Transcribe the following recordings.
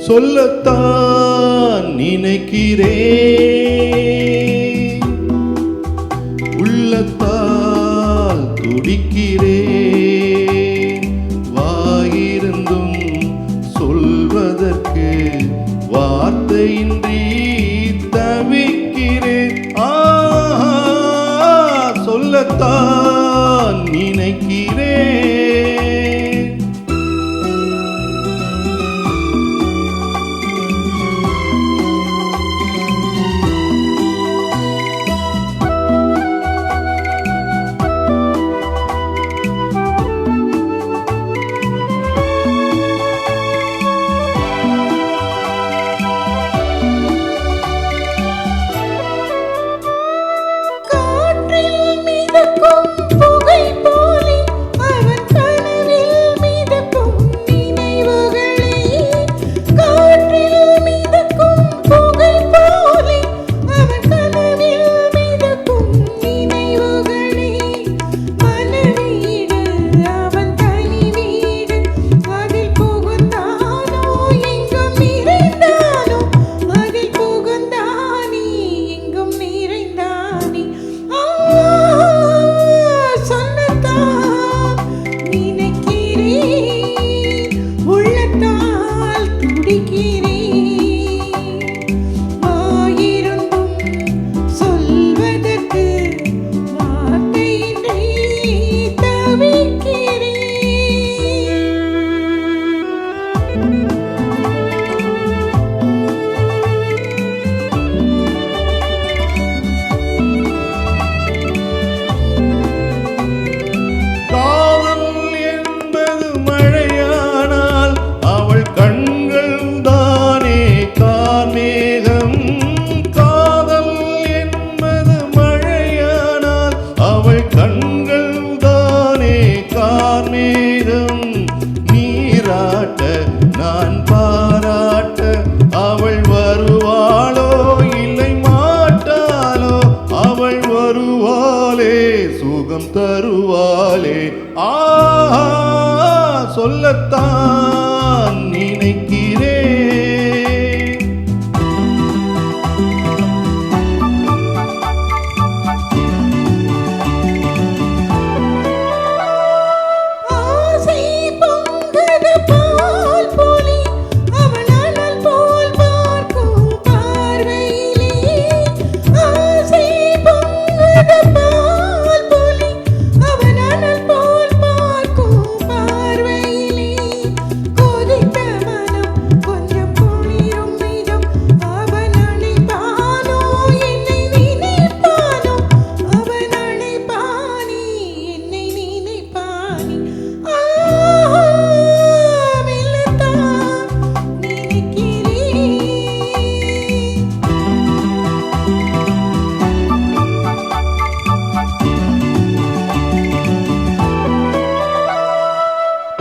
சொல்லத்தான் நினைக்கிறேன், உள்ளத்தால் துடிக்கிறேன், வாயிருந்தும் சொல்வதற்கு வார்த்தையின்றி தவிக்கிறேன். சொல்லத்தான் நினைக்கிறேன். நான் பாராட்ட அவள் வருவாளோ இல்லை மாட்டாளோ, அவள் வருவாளே சுகம் தருவாளே. சொல்லத்தான் நினைக்கிறேன்.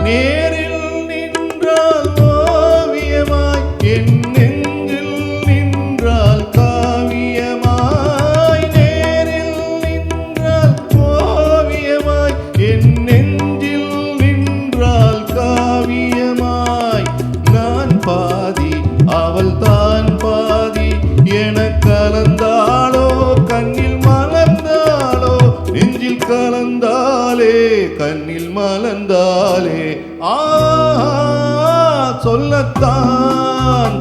நேரில் நின்றால் ஓவியமாய், என் நெஞ்சில் நின்றால் காவியமாய். நேரில் நின்றால் ஓவியமாய், என் நெஞ்சில் நின்றால் காவியமாய். நான் பாதி அவள் தான் பாதி என கலந்தாளோ, கண்ணில் மலர்ந்தாளோ, நெஞ்சில் கலந்தாலே கண்ணில் மலர்ந்தாலே. சொல்லத்தான்